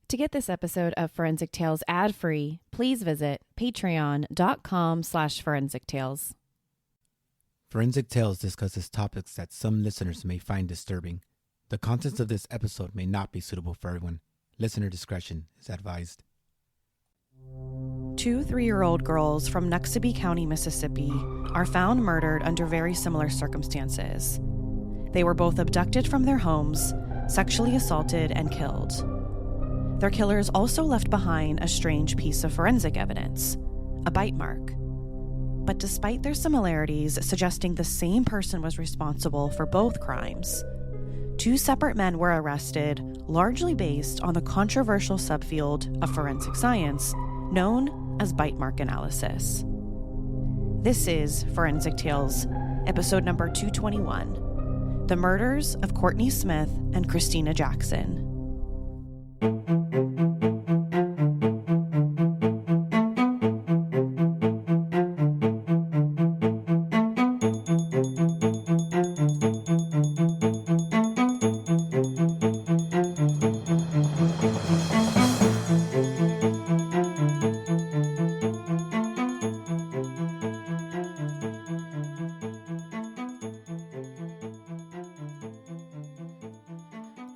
To get this episode of Forensic Tales ad-free, please visit patreon.com/Forensic Tales. Forensic Tales discusses topics that some listeners may find disturbing. The contents of this episode may not be suitable for everyone. Listener discretion is advised. 2 3-year-old girls from Noxubee County, Mississippi, are found murdered under very similar circumstances. They were both abducted from their homes, sexually assaulted, and killed. Their killers also left behind a strange piece of forensic evidence, a bite mark. But despite their similarities suggesting the same person was responsible for both crimes, 2 separate men were arrested, largely based on the controversial subfield of forensic science known as bite mark analysis. This is Forensic Tales, episode number 221, The Murders of Courtney Smith and Christina Jackson.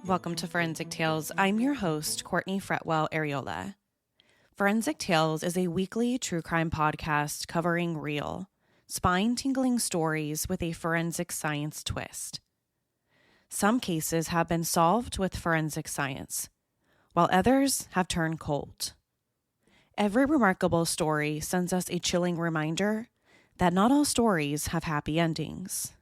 Welcome to Forensic Tales. I'm your host, Courtney Fretwell Areola. Forensic Tales is a weekly true crime podcast covering real, spine-tingling stories with a forensic science twist. Some cases have been solved with forensic science, while others have turned cold. Every remarkable story sends us a chilling reminder that not all stories have happy endings.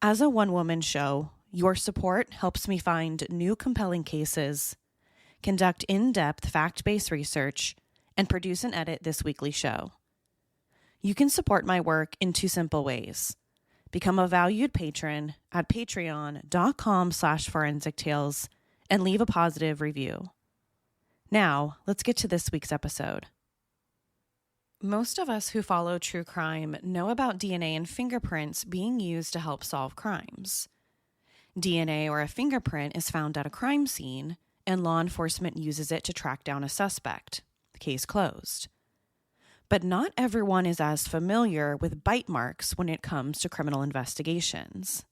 As a one-woman show, your support helps me find new compelling cases, conduct in-depth fact-based research, and produce and edit this weekly show. You can support my work in 2 simple ways. Become a valued patron at patreon.com/Forensic Tales and leave a positive review. Now, let's get to this week's episode. Most of us who follow true crime know about DNA and fingerprints being used to help solve crimes. DNA or a fingerprint is found at a crime scene, and law enforcement uses it to track down a suspect. Case closed. But not everyone is as familiar with bite marks when it comes to criminal investigations.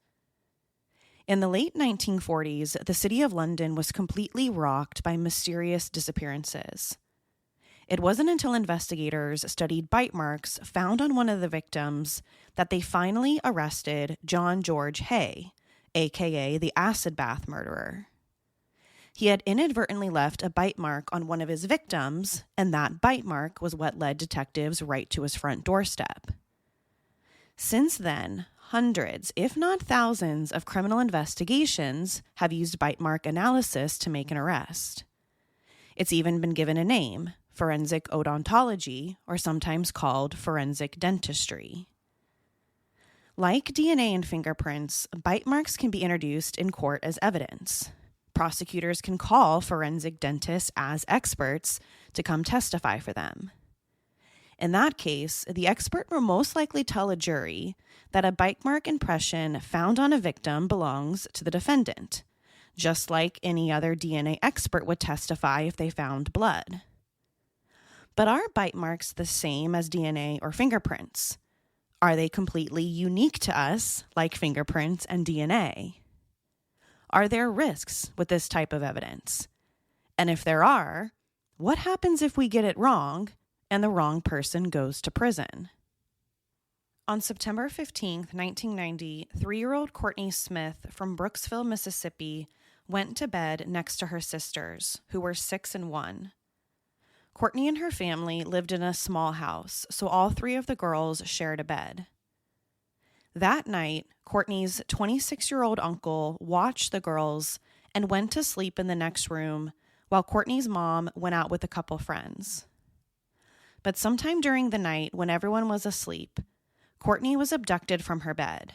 In the late 1940s, the city of London was completely rocked by mysterious disappearances. It wasn't until investigators studied bite marks found on one of the victims that they finally arrested John George Hay, aka the acid bath murderer. He had inadvertently left a bite mark on one of his victims, and that bite mark was what led detectives right to his front doorstep. Since then, hundreds, if not thousands, of criminal investigations have used bite mark analysis to make an arrest. It's even been given a name, forensic odontology, or sometimes called forensic dentistry. Like DNA and fingerprints, bite marks can be introduced in court as evidence. Prosecutors can call forensic dentists as experts to come testify for them. In that case, the expert will most likely tell a jury that a bite mark impression found on a victim belongs to the defendant, just like any other DNA expert would testify if they found blood. But are bite marks the same as DNA or fingerprints? Are they completely unique to us, like fingerprints and DNA? Are there risks with this type of evidence? And if there are, what happens if we get it wrong and the wrong person goes to prison? On September 15, 1990, 3-year-old Courtney Smith from Brooksville, Mississippi, went to bed next to her sisters, who were 6 and 1. Courtney and her family lived in a small house, so all 3 of the girls shared a bed. That night, Courtney's 26-year-old uncle watched the girls and went to sleep in the next room while Courtney's mom went out with a couple friends. But sometime during the night, when everyone was asleep, Courtney was abducted from her bed,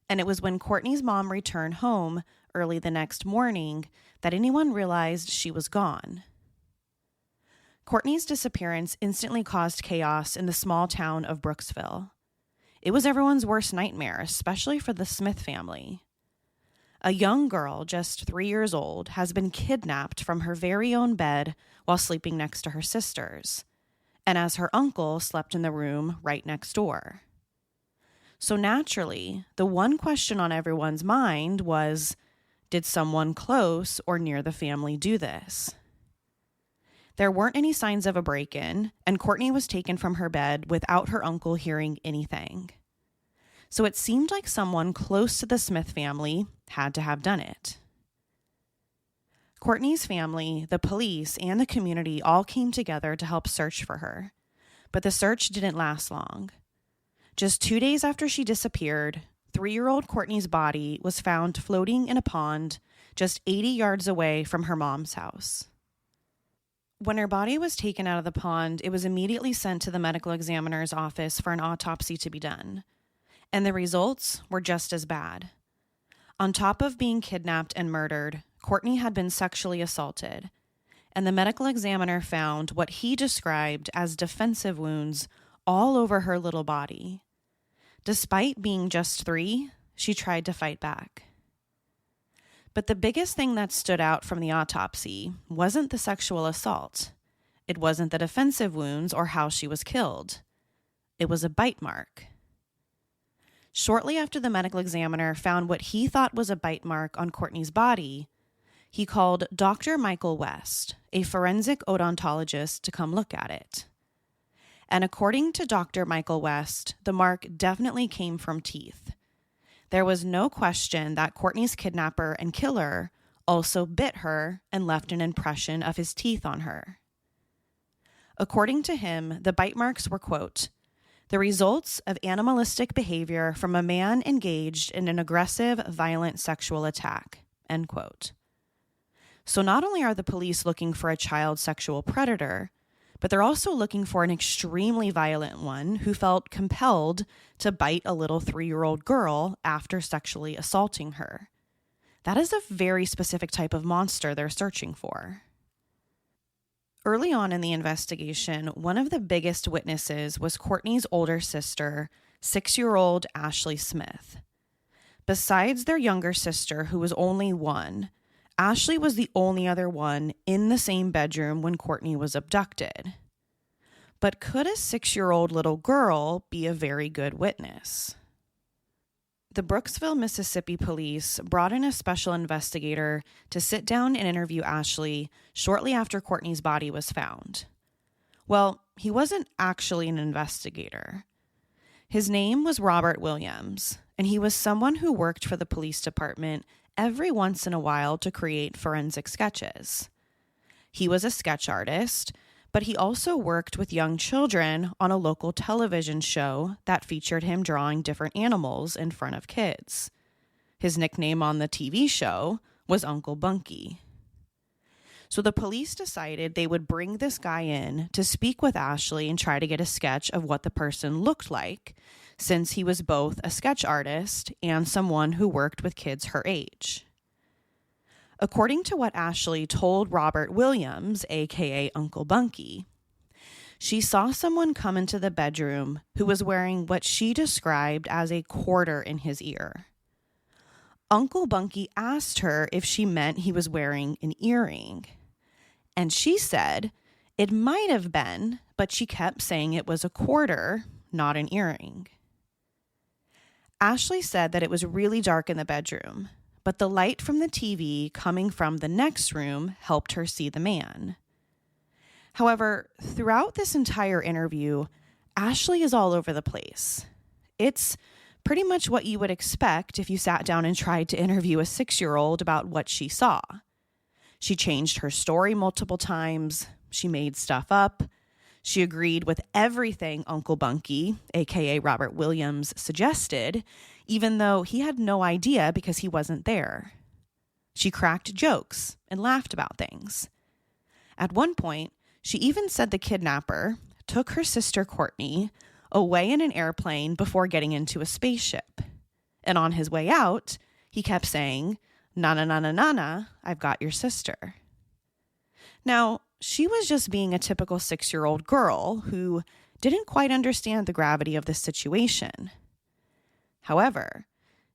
and it was when Courtney's mom returned home early the next morning that anyone realized she was gone. Courtney's disappearance instantly caused chaos in the small town of Brooksville. It was everyone's worst nightmare, especially for the Smith family. A young girl, just 3 years old, has been kidnapped from her very own bed while sleeping next to her sisters, and as her uncle slept in the room right next door. So naturally, the one question on everyone's mind was, did someone close or near the family do this? There weren't any signs of a break-in, and Courtney was taken from her bed without her uncle hearing anything. So it seemed like someone close to the Smith family had to have done it. Courtney's family, the police, and the community all came together to help search for her, but the search didn't last long. Just 2 days after she disappeared, 3-year-old Courtney's body was found floating in a pond just 80 yards away from her mom's house. When her body was taken out of the pond, it was immediately sent to the medical examiner's office for an autopsy to be done, and the results were just as bad. On top of being kidnapped and murdered, Courtney had been sexually assaulted, and the medical examiner found what he described as defensive wounds all over her little body. Despite being just 3, she tried to fight back. But the biggest thing that stood out from the autopsy wasn't the sexual assault. It wasn't the defensive wounds or how she was killed. It was a bite mark. Shortly after the medical examiner found what he thought was a bite mark on Courtney's body, he called Dr. Michael West, a forensic odontologist, to come look at it. And according to Dr. Michael West, the mark definitely came from teeth. There was no question that Courtney's kidnapper and killer also bit her and left an impression of his teeth on her. According to him, the bite marks were, quote, the results of animalistic behavior from a man engaged in an aggressive, violent sexual attack, end quote. So not only are the police looking for a child sexual predator, but they're also looking for an extremely violent one who felt compelled to bite a little 3-year-old girl after sexually assaulting her. That is a very specific type of monster they're searching for. Early on in the investigation, one of the biggest witnesses was Courtney's older sister, 6-year-old Ashley Smith. Besides their younger sister, who was only 1, Ashley was the only other one in the same bedroom when Courtney was abducted. But could a 6-year-old little girl be a very good witness? The Brooksville, Mississippi police brought in a special investigator to sit down and interview Ashley shortly after Courtney's body was found. Well, he wasn't actually an investigator. His name was Robert Williams, and he was someone who worked for the police department every once in a while to create forensic sketches. He was a sketch artist, but he also worked with young children on a local television show that featured him drawing different animals in front of kids. His nickname on the TV show was Uncle Bunky. So the police decided they would bring this guy in to speak with Ashley and try to get a sketch of what the person looked like, since he was both a sketch artist and someone who worked with kids her age. According to what Ashley told Robert Williams, aka Uncle Bunky, she saw someone come into the bedroom who was wearing what she described as a quarter in his ear. Uncle Bunky asked her if she meant he was wearing an earring, and she said it might have been, but she kept saying it was a quarter, not an earring. Ashley said that it was really dark in the bedroom, but the light from the TV coming from the next room helped her see the man. However, throughout this entire interview, Ashley is all over the place. It's pretty much what you would expect if you sat down and tried to interview a 6-year-old about what she saw. She changed her story multiple times. She made stuff up. She agreed with everything Uncle Bunky, aka Robert Williams, suggested, even though he had no idea because he wasn't there. She cracked jokes and laughed about things. At one point, she even said the kidnapper took her sister Courtney away in an airplane before getting into a spaceship. And on his way out, he kept saying, "Na na na na na na, I've got your sister." Now, she was just being a typical 6-year-old girl who didn't quite understand the gravity of this situation. However,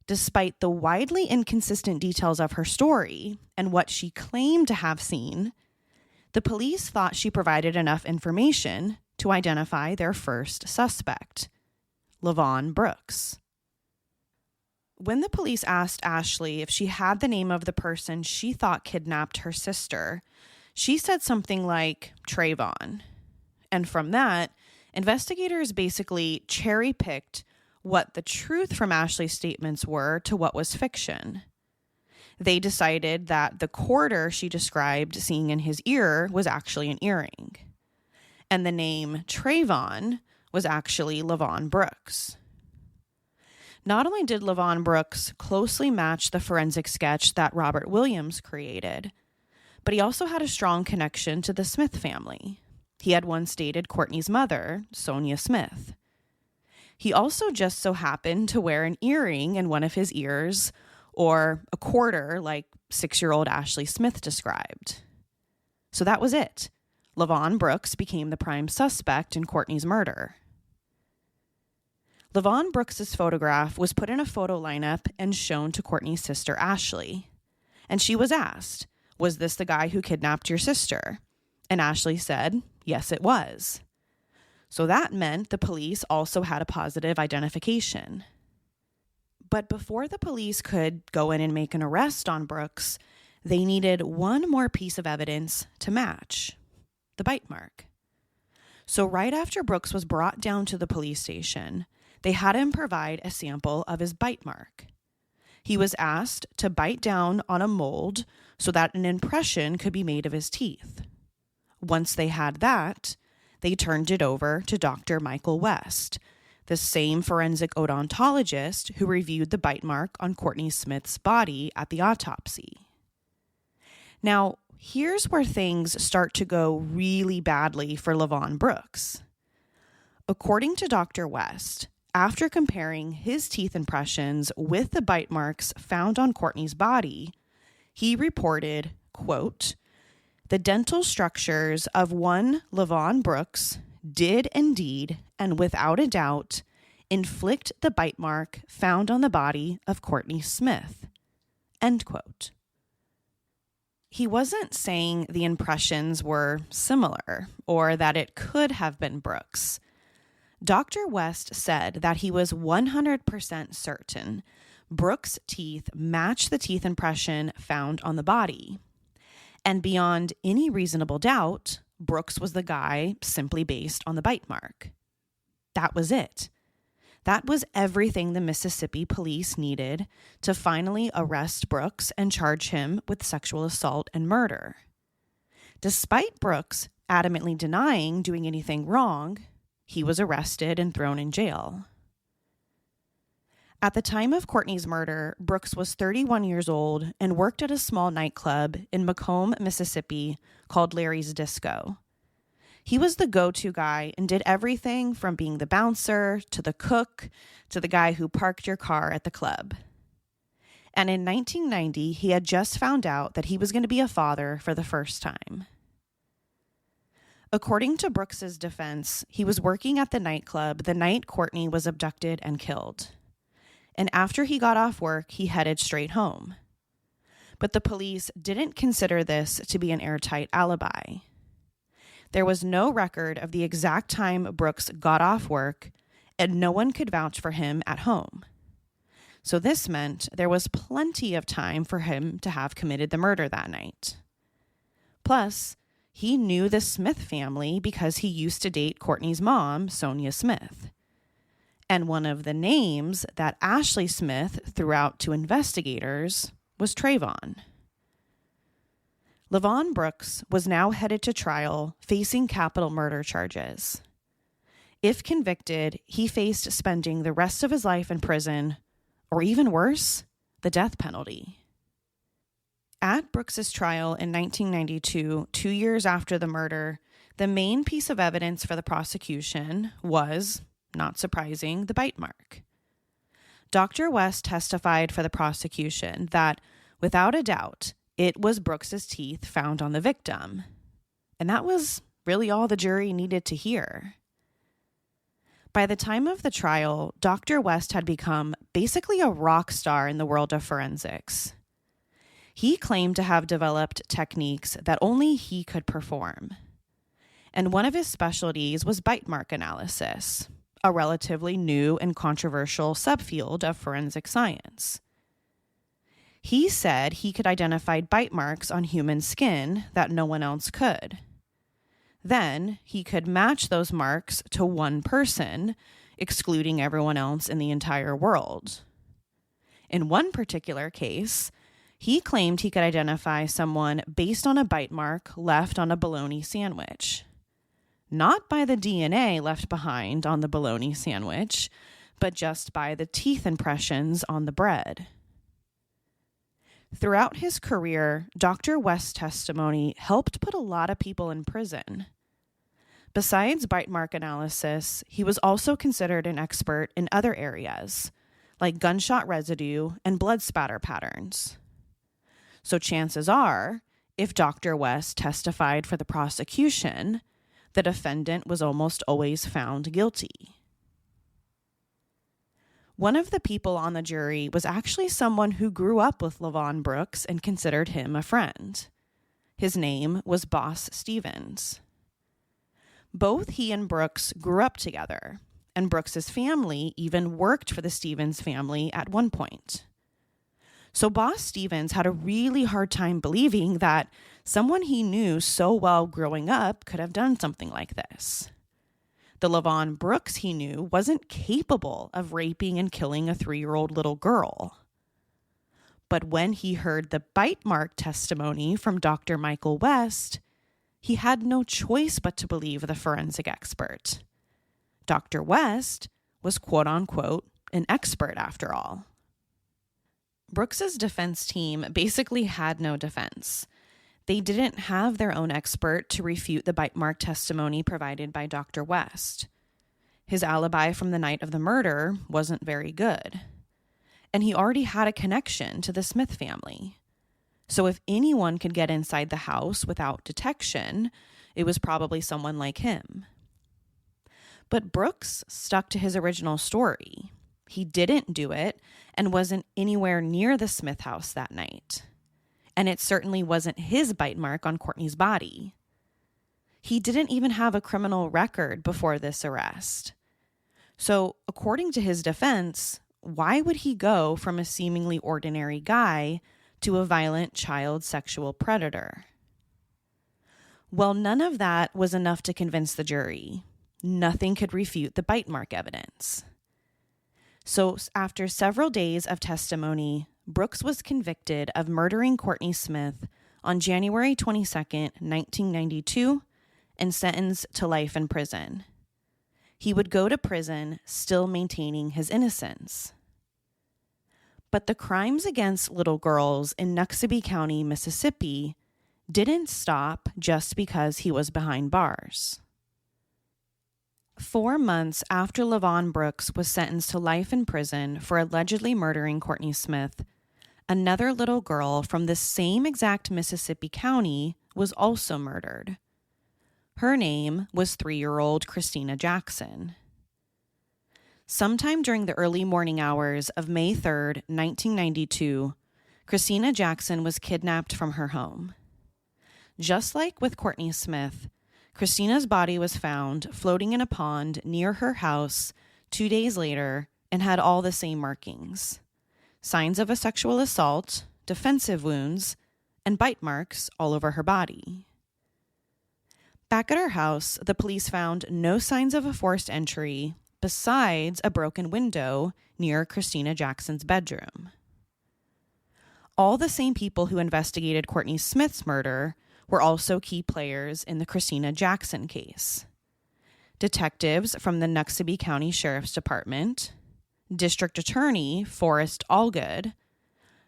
despite the widely inconsistent details of her story and what she claimed to have seen, the police thought she provided enough information to identify their first suspect, Lavon Brooks. When the police asked Ashley if she had the name of the person she thought kidnapped her sister, she said something like Trayvon. And from that, investigators basically cherry-picked what the truth from Ashley's statements were to what was fiction. They decided that the quarter she described seeing in his ear was actually an earring. And the name Trayvon was actually Lavon Brooks. Not only did Lavon Brooks closely match the forensic sketch that Robert Williams created, but he also had a strong connection to the Smith family. He had once dated Courtney's mother, Sonia Smith. He also just so happened to wear an earring in one of his ears, or a quarter like 6-year-old Ashley Smith described. So that was it. Lavon Brooks became the prime suspect in Courtney's murder. Lavon Brooks's photograph was put in a photo lineup and shown to Courtney's sister Ashley. And she was asked, "Was this the guy who kidnapped your sister?" And Ashley said, yes, it was. So that meant the police also had a positive identification. But before the police could go in and make an arrest on Brooks, they needed one more piece of evidence to match: the bite mark. So right after Brooks was brought down to the police station, they had him provide a sample of his bite mark. He was asked to bite down on a mold so that an impression could be made of his teeth. Once they had that, they turned it over to Dr. Michael West, the same forensic odontologist who reviewed the bite mark on Courtney Smith's body at the autopsy. Now, here's where things start to go really badly for Lavon Brooks. According to Dr. West, after comparing his teeth impressions with the bite marks found on Courtney's body, he reported, quote, "The dental structures of one Lavon Brooks did indeed, and without a doubt, inflict the bite mark found on the body of Courtney Smith," end quote. He wasn't saying the impressions were similar or that it could have been Brooks. Dr. West said that he was 100% certain Brooks' teeth matched the teeth impression found on the body. And beyond any reasonable doubt, Brooks was the guy simply based on the bite mark. That was it. That was everything the Mississippi police needed to finally arrest Brooks and charge him with sexual assault and murder. Despite Brooks adamantly denying doing anything wrong, he was arrested and thrown in jail. At the time of Courtney's murder, Brooks was 31 years old and worked at a small nightclub in Macomb, Mississippi called Larry's Disco. He was the go-to guy and did everything from being the bouncer to the cook to the guy who parked your car at the club. And in 1990, he had just found out that he was going to be a father for the first time. According to Brooks's defense, he was working at the nightclub the night Courtney was abducted and killed. And after he got off work, he headed straight home. But the police didn't consider this to be an airtight alibi. There was no record of the exact time Brooks got off work, and no one could vouch for him at home. So this meant there was plenty of time for him to have committed the murder that night. Plus, he knew the Smith family because he used to date Courtney's mom, Sonia Smith. And one of the names that Ashley Smith threw out to investigators was Trayvon. Lavon Brooks was now headed to trial facing capital murder charges. If convicted, he faced spending the rest of his life in prison, or even worse, the death penalty. At Brooks's trial in 1992, 2 years after the murder, the main piece of evidence for the prosecution was, not surprising, the bite mark. Dr. West testified for the prosecution that, without a doubt, it was Brooks's teeth found on the victim. And that was really all the jury needed to hear. By the time of the trial, Dr. West had become basically a rock star in the world of forensics. He claimed to have developed techniques that only he could perform. And one of his specialties was bitemark analysis, a relatively new and controversial subfield of forensic science. He said he could identify bite marks on human skin that no one else could. Then he could match those marks to one person, excluding everyone else in the entire world. In one particular case, he claimed he could identify someone based on a bite mark left on a bologna sandwich. Not by the DNA left behind on the bologna sandwich, but just by the teeth impressions on the bread. Throughout his career, Dr. West's testimony helped put a lot of people in prison. Besides bite mark analysis, he was also considered an expert in other areas, like gunshot residue and blood spatter patterns. So chances are, if Dr. West testified for the prosecution, the defendant was almost always found guilty. One of the people on the jury was actually someone who grew up with LaVon Brooks and considered him a friend. His name was Boss Stevens. Both he and Brooks grew up together, and Brooks's family even worked for the Stevens family at one point. So Boss Stevens had a really hard time believing that someone he knew so well growing up could have done something like this. The LaVon Brooks he knew wasn't capable of raping and killing a 3-year-old little girl. But when he heard the bite mark testimony from Dr. Michael West, he had no choice but to believe the forensic expert. Dr. West was quote-unquote an expert after all. Brooks's defense team basically had no defense. They didn't have their own expert to refute the bite mark testimony provided by Dr. West. His alibi from the night of the murder wasn't very good. And he already had a connection to the Smith family. So if anyone could get inside the house without detection, it was probably someone like him. But Brooks stuck to his original story. He didn't do it and wasn't anywhere near the Smith house that night. And it certainly wasn't his bite mark on Courtney's body. He didn't even have a criminal record before this arrest. So, according to his defense, why would he go from a seemingly ordinary guy to a violent child sexual predator? Well, none of that was enough to convince the jury. Nothing could refute the bite mark evidence. So, after several days of testimony, Brooks was convicted of murdering Courtney Smith on January 22nd, 1992, and sentenced to life in prison. He would go to prison still maintaining his innocence. But the crimes against little girls in Noxubee County, Mississippi, didn't stop just because he was behind bars. 4 months after LaVon Brooks was sentenced to life in prison for allegedly murdering Courtney Smith, another little girl from the same exact Mississippi county was also murdered. Her name was 3-year-old Christina Jackson. Sometime during the early morning hours of May 3rd, 1992, Christina Jackson was kidnapped from her home. Just like with Courtney Smith, Christina's body was found floating in a pond near her house 2 days later and had all the same markings: signs of a sexual assault, defensive wounds, and bite marks all over her body. Back at her house, the police found no signs of a forced entry besides a broken window near Christina Jackson's bedroom. All the same people who investigated Courtney Smith's murder were also key players in the Christina Jackson case. Detectives from the Noxubee County Sheriff's Department, District Attorney Forrest Allgood,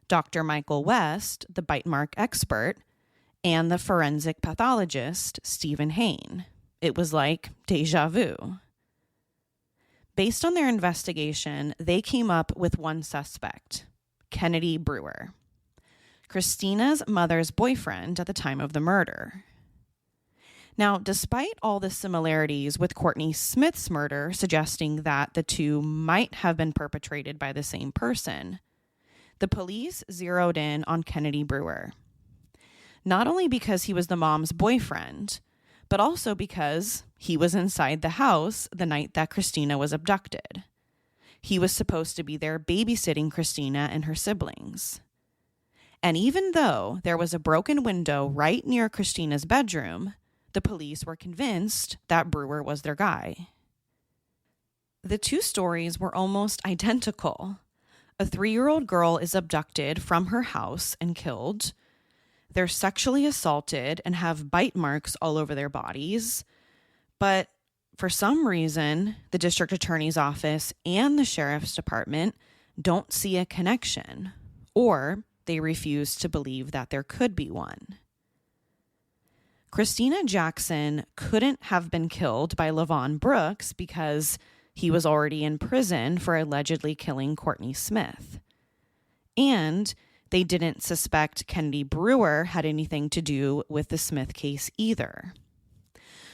Dr. Michael West, the bite mark expert, and the forensic pathologist Stephen Hain. It was like deja vu. Based on their investigation, they came up with one suspect, Kennedy Brewer, Christina's mother's boyfriend at the time of the murder. Now, despite all the similarities with Courtney Smith's murder suggesting that the two might have been perpetrated by the same person, the police zeroed in on Kennedy Brewer. Not only because he was the mom's boyfriend, but also because he was inside the house the night that Christina was abducted. He was supposed to be there babysitting Christina and her siblings. And even though there was a broken window right near Christina's bedroom, the police were convinced that Brewer was their guy. The two stories were almost identical. A 3-year-old girl is abducted from her house and killed. They're sexually assaulted and have bite marks all over their bodies. But for some reason, the district attorney's office and the sheriff's department don't see a connection, or they refuse to believe that there could be one. Christina Jackson couldn't have been killed by LaVon Brooks because he was already in prison for allegedly killing Courtney Smith. And they didn't suspect Kennedy Brewer had anything to do with the Smith case either.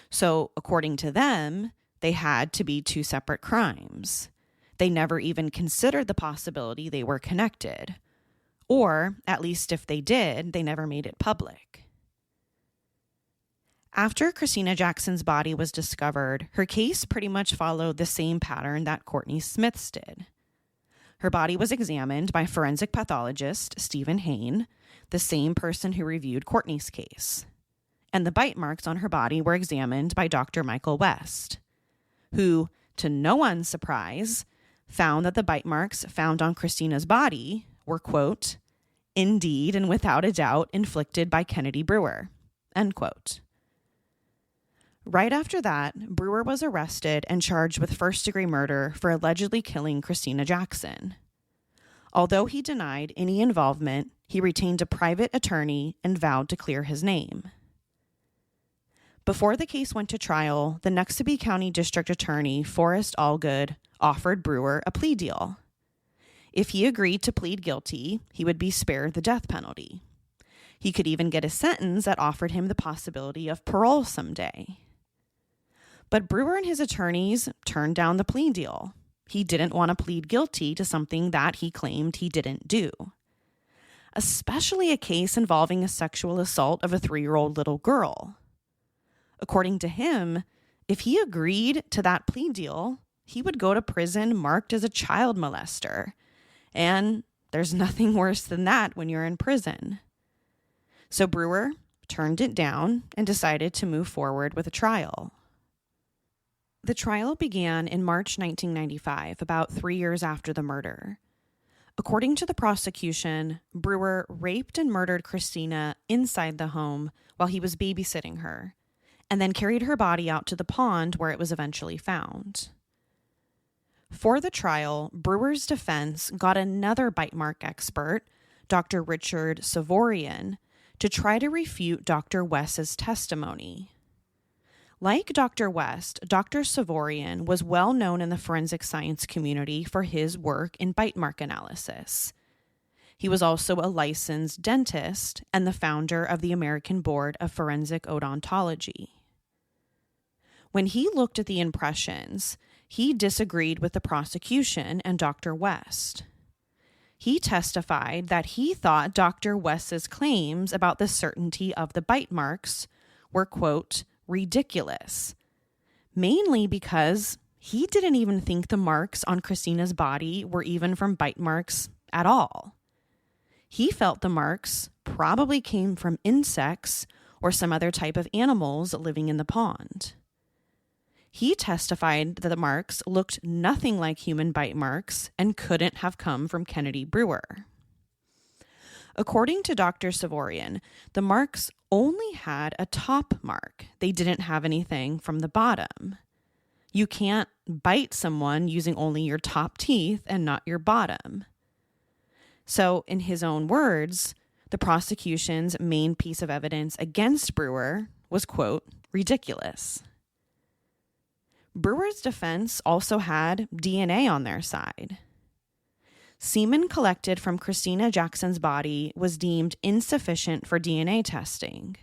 So, according to them, they had to be two separate crimes. They never even considered the possibility they were connected. Or, at least if they did, they never made it public. After Christina Jackson's body was discovered, her case pretty much followed the same pattern that Courtney Smith's did. Her body was examined by forensic pathologist Stephen Hain, the same person who reviewed Courtney's case. And the bite marks on her body were examined by Dr. Michael West, who, to no one's surprise, found that the bite marks found on Christina's body were, quote, indeed and without a doubt inflicted by Kennedy Brewer, end quote. Right after that, Brewer was arrested and charged with first-degree murder for allegedly killing Christina Jackson. Although he denied any involvement, he retained a private attorney and vowed to clear his name. Before the case went to trial, the Noxubee County District Attorney, Forrest Allgood, offered Brewer a plea deal. If he agreed to plead guilty, he would be spared the death penalty. He could even get a sentence that offered him the possibility of parole someday. But Brewer and his attorneys turned down the plea deal. He didn't want to plead guilty to something that he claimed he didn't do, especially a case involving a sexual assault of a 3-year-old little girl. According to him, if he agreed to that plea deal, he would go to prison marked as a child molester. And there's nothing worse than that when you're in prison. So Brewer turned it down and decided to move forward with a trial. The trial began in March 1995, about 3 years after the murder. According to the prosecution, Brewer raped and murdered Christina inside the home while he was babysitting her, and then carried her body out to the pond where it was eventually found. For the trial, Brewer's defense got another bite mark expert, Dr. Richard Savorian, to try to refute Dr. West's testimony. Like Dr. West, Dr. Savorian was well known in the forensic science community for his work in bite mark analysis. He was also a licensed dentist and the founder of the American Board of Forensic Odontology. When he looked at the impressions, he disagreed with the prosecution and Dr. West. He testified that he thought Dr. West's claims about the certainty of the bite marks were, quote, ridiculous, mainly because he didn't even think the marks on Christina's body were even from bite marks at all. He felt the marks probably came from insects or some other type of animals living in the pond. He testified that the marks looked nothing like human bite marks and couldn't have come from Kennedy Brewer. According to Dr. Savorian, the marks only had a top mark. They didn't have anything from the bottom. You can't bite someone using only your top teeth and not your bottom. So, in his own words, the prosecution's main piece of evidence against Brewer was, quote, ridiculous. Brewer's defense also had DNA on their side. Semen collected from Christina Jackson's body was deemed insufficient for DNA testing.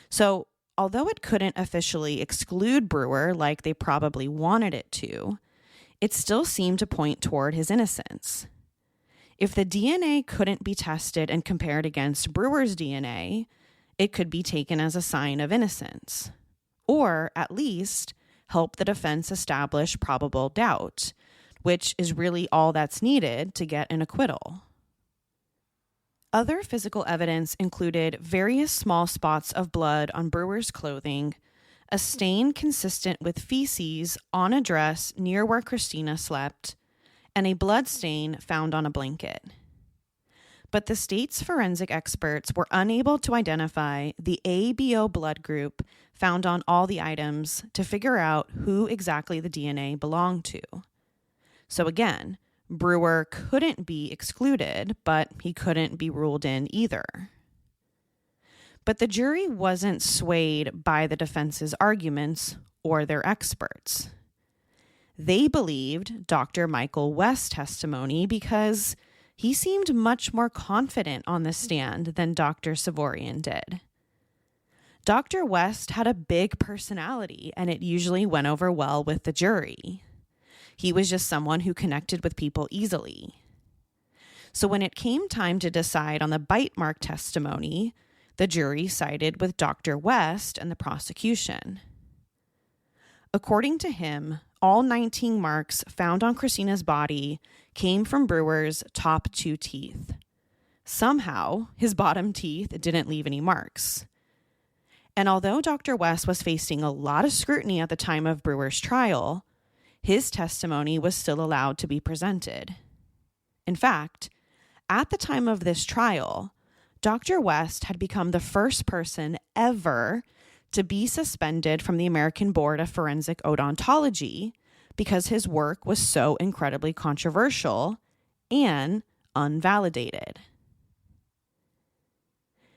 So, although it couldn't officially exclude Brewer like they probably wanted it to, it still seemed to point toward his innocence. If the DNA couldn't be tested and compared against Brewer's DNA, it could be taken as a sign of innocence, or at least help the defense establish probable doubt, which is really all that's needed to get an acquittal. Other physical evidence included various small spots of blood on Brewer's clothing, a stain consistent with feces on a dress near where Christina slept, and a blood stain found on a blanket. But the state's forensic experts were unable to identify the ABO blood group found on all the items to figure out who exactly the DNA belonged to. So again, Brewer couldn't be excluded, but he couldn't be ruled in either. But the jury wasn't swayed by the defense's arguments or their experts. They believed Dr. Michael West's testimony because he seemed much more confident on the stand than Dr. Savorian did. Dr. West had a big personality, and it usually went over well with the jury. He was just someone who connected with people easily. So when it came time to decide on the bite mark testimony, the jury sided with Dr. West and the prosecution. According to him, all 19 marks found on Christina's body came from Brewer's top 2 teeth. Somehow, his bottom teeth didn't leave any marks. And although Dr. West was facing a lot of scrutiny at the time of Brewer's trial, his testimony was still allowed to be presented. In fact, at the time of this trial, Dr. West had become the first person ever to be suspended from the American Board of Forensic Odontology because his work was so incredibly controversial and unvalidated.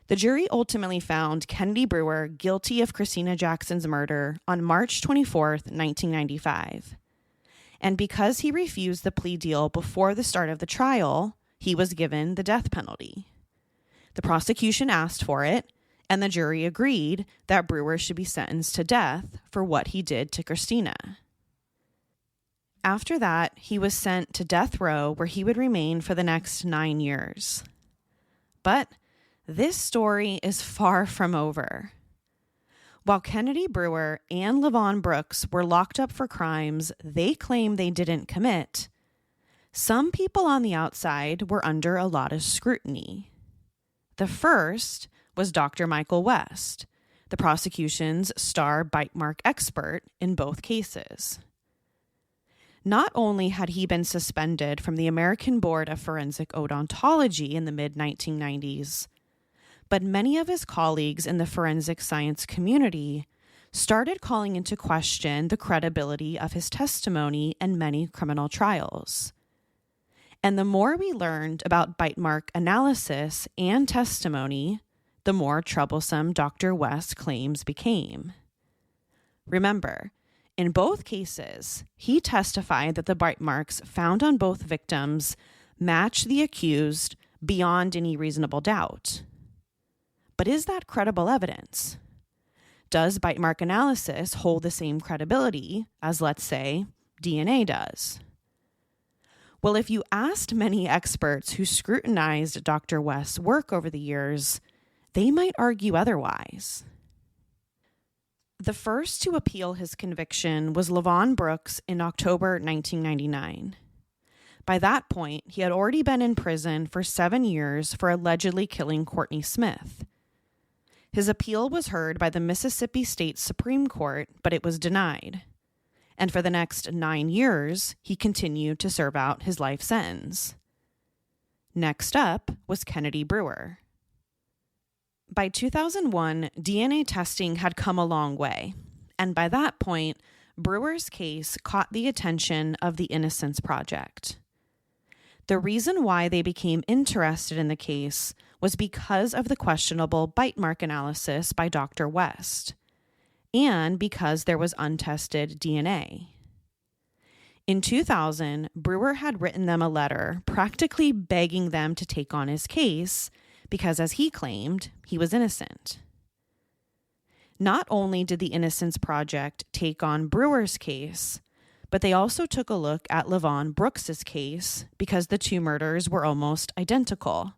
The jury ultimately found Kennedy Brewer guilty of Christina Jackson's murder on March 24th, 1995. And because he refused the plea deal before the start of the trial, he was given the death penalty. The prosecution asked for it, and the jury agreed that Brewer should be sentenced to death for what he did to Christina. After that, he was sent to death row where he would remain for the next 9 years. But this story is far from over. While Kennedy Brewer and Lavon Brooks were locked up for crimes they claim they didn't commit, some people on the outside were under a lot of scrutiny. The first was Dr. Michael West, the prosecution's star bite mark expert in both cases. Not only had he been suspended from the American Board of Forensic Odontology in the mid-1990s, but many of his colleagues in the forensic science community started calling into question the credibility of his testimony in many criminal trials. And the more we learned about bite mark analysis and testimony, the more troublesome Dr. West's claims became. Remember, in both cases, he testified that the bite marks found on both victims match the accused beyond any reasonable doubt. But is that credible evidence? Does bite mark analysis hold the same credibility as, let's say, DNA does? Well, if you asked many experts who scrutinized Dr. West's work over the years, they might argue otherwise. The first to appeal his conviction was Lavon Brooks in October 1999. By that point, he had already been in prison for 7 years for allegedly killing Courtney Smith. His appeal was heard by the Mississippi State Supreme Court, but it was denied. And for the next 9 years, he continued to serve out his life sentence. Next up was Kennedy Brewer. By 2001, DNA testing had come a long way, and by that point, Brewer's case caught the attention of the Innocence Project. The reason why they became interested in the case was because of the questionable bite mark analysis by Dr. West, and because there was untested DNA. In 2000, Brewer had written them a letter practically begging them to take on his case because, as he claimed, he was innocent. Not only did the Innocence Project take on Brewer's case, but they also took a look at Lavon Brooks's case because the two murders were almost identical,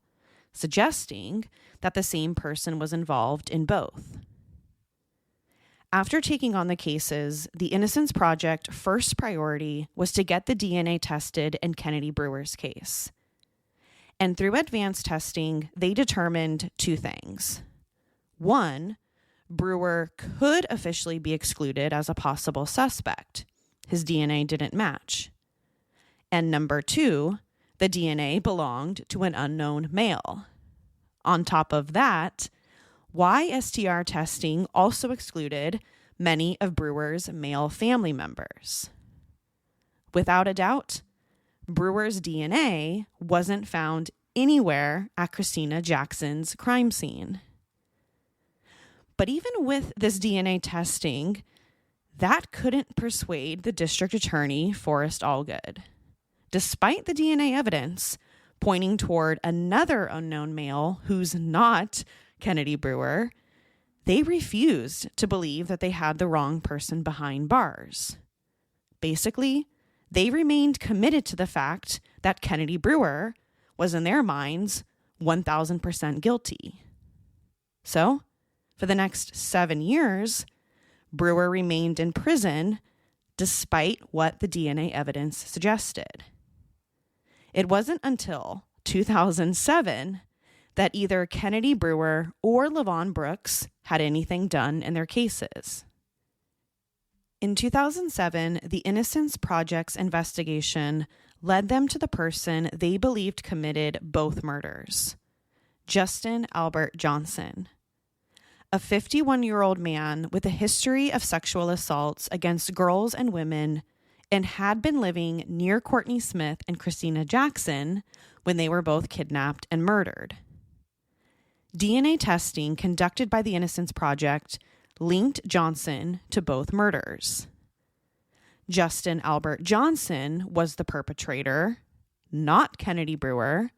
suggesting that the same person was involved in both. After taking on the cases, the Innocence Project first priority was to get the DNA tested in Kennedy Brewer's case. And through advanced testing, they determined two things. One, Brewer could officially be excluded as a possible suspect. His DNA didn't match. And number two, the DNA belonged to an unknown male. On top of that, YSTR testing also excluded many of Brewer's male family members. Without a doubt, Brewer's DNA wasn't found anywhere at Christina Jackson's crime scene. But even with this DNA testing, that couldn't persuade the district attorney, Forrest Allgood. Despite the DNA evidence pointing toward another unknown male who's not Kennedy Brewer, they refused to believe that they had the wrong person behind bars. Basically, they remained committed to the fact that Kennedy Brewer was, in their minds, 1,000% guilty. So, for the next 7 years, Brewer remained in prison despite what the DNA evidence suggested. It wasn't until 2007 that either Kennedy Brewer or Lavon Brooks had anything done in their cases. In 2007, the Innocence Project's investigation led them to the person they believed committed both murders, Justin Albert Johnson, a 51-year-old man with a history of sexual assaults against girls and women, and had been living near Courtney Smith and Christina Jackson when they were both kidnapped and murdered. DNA testing conducted by the Innocence Project linked Johnson to both murders. Justin Albert Johnson was the perpetrator, not Kennedy Brewer,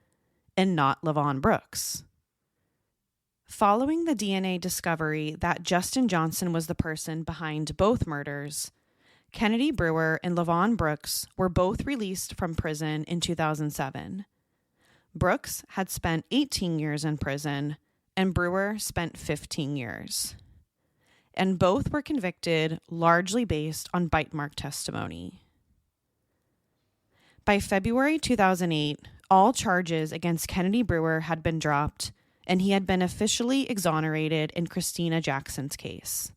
and not Lavon Brooks. Following the DNA discovery that Justin Johnson was the person behind both murders, Kennedy Brewer and Lavon Brooks were both released from prison in 2007. Brooks had spent 18 years in prison, and Brewer spent 15 years. And both were convicted largely based on bitemark testimony. By February 2008, all charges against Kennedy Brewer had been dropped, and he had been officially exonerated in Christina Jackson's case.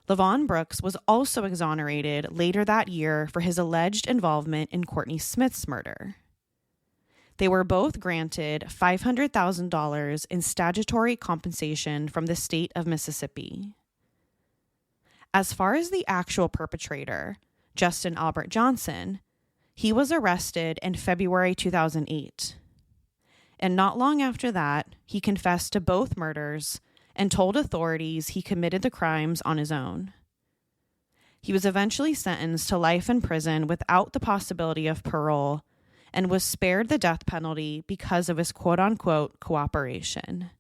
Lavon Brooks was also exonerated later that year for his alleged involvement in Courtney Smith's murder. They were both granted $500,000 in statutory compensation from the state of Mississippi. As far as the actual perpetrator, Justin Albert Johnson, he was arrested in February 2008. And not long after that, he confessed to both murders and told authorities he committed the crimes on his own. He was eventually sentenced to life in prison without the possibility of parole and was spared the death penalty because of his quote-unquote cooperation.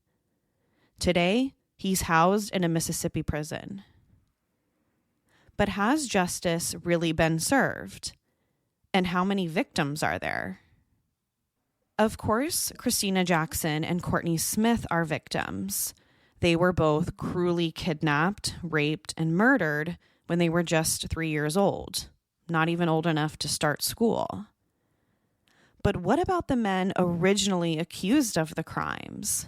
Today, he's housed in a Mississippi prison. But has justice really been served? And how many victims are there? Of course, Christina Jackson and Courtney Smith are victims. They were both cruelly kidnapped, raped, and murdered when they were just 3 years old, not even old enough to start school. But what about the men originally accused of the crimes?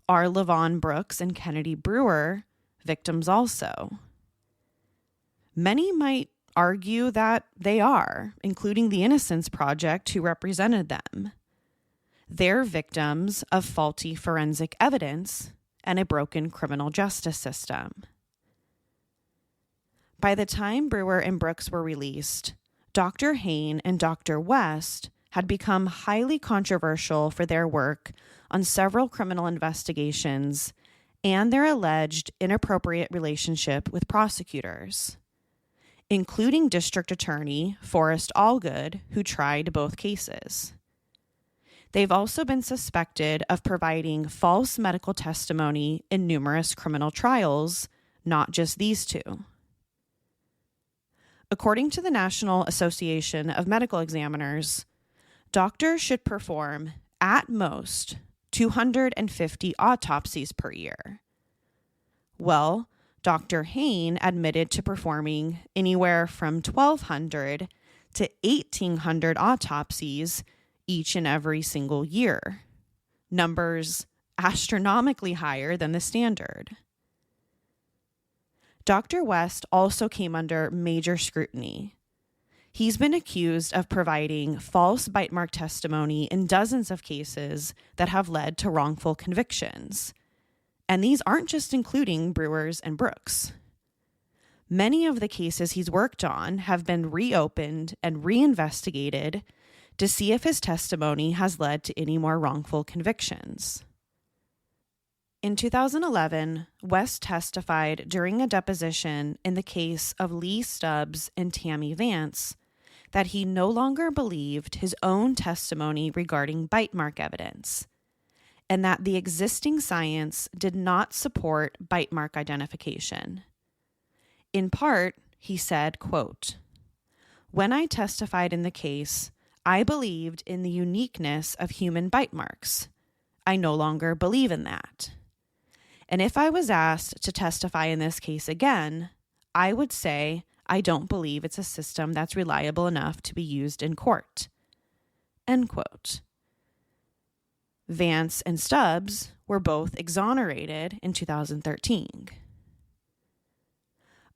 Are Lavon Brooks and Kennedy Brewer victims also? Many might argue that they are, including the Innocence Project, who represented them. They're victims of faulty forensic evidence and a broken criminal justice system. By the time Brewer and Brooks were released, Dr. Hain and Dr. West had become highly controversial for their work on several criminal investigations and their alleged inappropriate relationship with prosecutors, including District Attorney Forrest Allgood, who tried both cases. They've also been suspected of providing false medical testimony in numerous criminal trials, not just these two. According to the National Association of Medical Examiners, doctors should perform, at most, 250 autopsies per year. Well, Dr. Hain admitted to performing anywhere from 1,200 to 1,800 autopsies each and every single year, numbers astronomically higher than the standard. Dr. West also came under major scrutiny. He's been accused of providing false bitemark testimony in dozens of cases that have led to wrongful convictions. And these aren't just including Brewers and Brooks. Many of the cases he's worked on have been reopened and reinvestigated to see if his testimony has led to any more wrongful convictions. In 2011, West testified during a deposition in the case of Lee Stubbs and Tammy Vance that he no longer believed his own testimony regarding bite mark evidence, and that the existing science did not support bite mark identification. In part, he said, quote, "When I testified in the case, I believed in the uniqueness of human bite marks. I no longer believe in that. And if I was asked to testify in this case again, I would say I don't believe it's a system that's reliable enough to be used in court." End quote. Vance and Stubbs were both exonerated in 2013.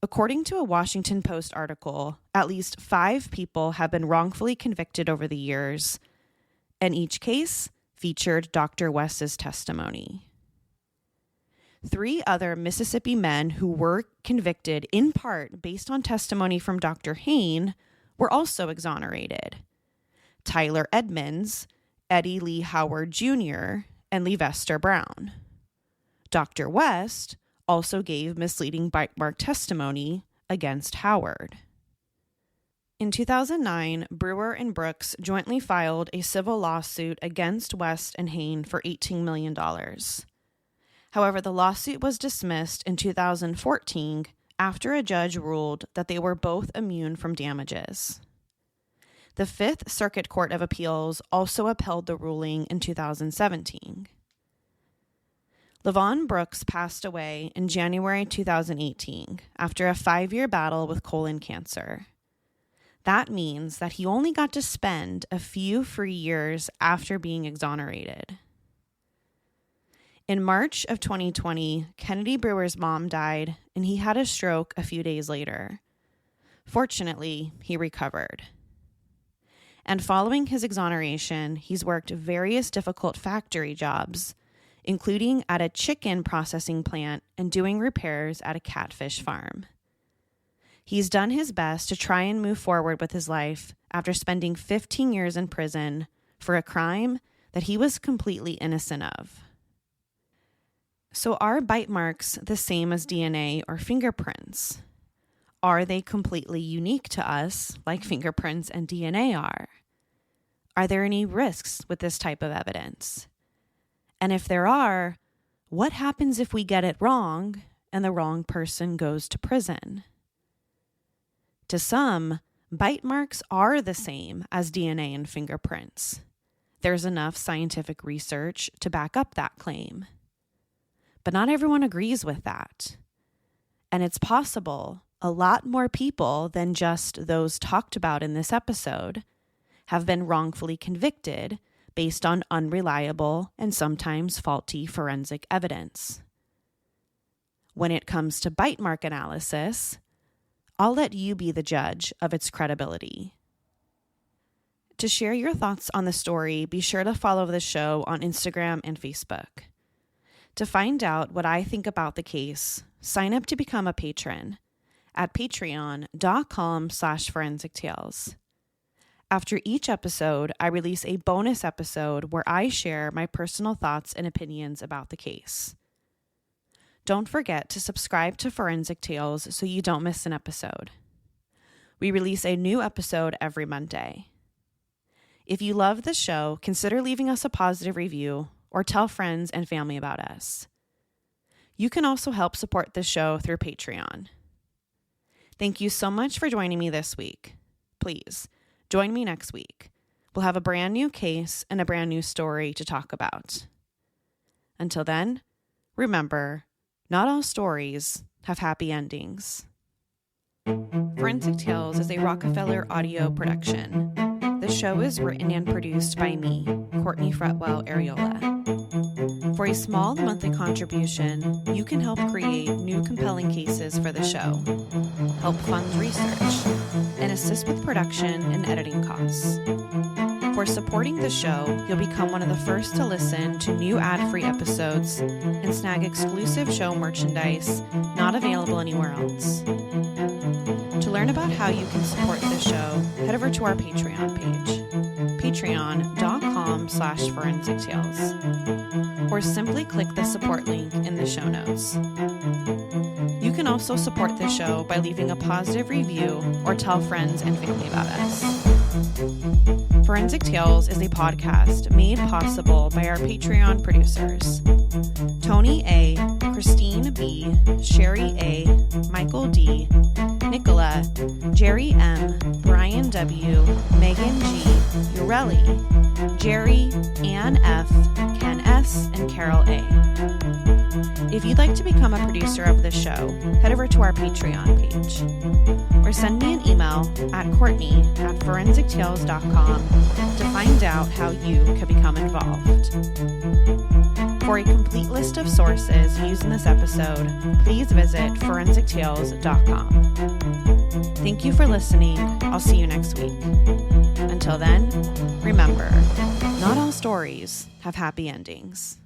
According to a Washington Post article, at least 5 people have been wrongfully convicted over the years, and each case featured Dr. West's testimony. 3 other Mississippi men who were convicted in part based on testimony from Dr. Hain were also exonerated: Tyler Edmonds, Eddie Lee Howard Jr., and Leivester Brown. Dr. West also gave misleading bite mark testimony against Howard. In 2009, Brewer and Brooks jointly filed a civil lawsuit against West and Hain for $18 million. However, the lawsuit was dismissed in 2014 after a judge ruled that they were both immune from damages. The Fifth Circuit Court of Appeals also upheld the ruling in 2017. LaVon Brooks passed away in January 2018 after a 5-year battle with colon cancer. That means that he only got to spend a few free years after being exonerated. In March of 2020, Kennedy Brewer's mom died, and he had a stroke a few days later. Fortunately, he recovered. And following his exoneration, he's worked various difficult factory jobs, including at a chicken processing plant and doing repairs at a catfish farm. He's done his best to try and move forward with his life after spending 15 years in prison for a crime that he was completely innocent of. So are bite marks the same as DNA or fingerprints? Are they completely unique to us, like fingerprints and DNA are? Are there any risks with this type of evidence? And if there are, what happens if we get it wrong and the wrong person goes to prison? To some, bite marks are the same as DNA and fingerprints. There's enough scientific research to back up that claim. But not everyone agrees with that. And it's possible a lot more people than just those talked about in this episode have been wrongfully convicted based on unreliable and sometimes faulty forensic evidence. When it comes to bite mark analysis, I'll let you be the judge of its credibility. To share your thoughts on the story, be sure to follow the show on Instagram and Facebook. To find out what I think about the case, sign up to become a patron at patreon.com/forensictales. After each episode, I release a bonus episode where I share my personal thoughts and opinions about the case. Don't forget to subscribe to Forensic Tales so you don't miss an episode. We release a new episode every Monday. If you love the show, consider leaving us a positive review or tell friends and family about us. You can also help support this show through Patreon. Thank you so much for joining me this week. Please, join me next week. We'll have a brand new case and a brand new story to talk about. Until then, remember, not all stories have happy endings. Forensic Tales is a Rockefeller audio production. The show is written and produced by me, Courtney Fretwell Areola. For a small monthly contribution, you can help create new compelling cases for the show, help fund research, and assist with production and editing costs. For supporting the show, you'll become one of the first to listen to new ad-free episodes and snag exclusive show merchandise not available anywhere else. To learn about how you can support the show, head over to our Patreon page, patreon.com/Forensic Tales, or simply click the support link in the show notes. You can also support the show by leaving a positive review or tell friends and family about us. Forensic Tales is a podcast made possible by our Patreon producers, Tony A., Christine B., Sherry A., Michael D., Nicola, Jerry M., Brian W., Megan G., Ureli, Jerry, Ann F., Ken S., and Carol A. If you'd like to become a producer of the show, head over to our Patreon page, or send me an email at Courtney@forensictales.com to find out how you can become involved. For a complete list of sources used in this episode, please visit forensictales.com. Thank you for listening. I'll see you next week. Until then, remember, not all stories have happy endings.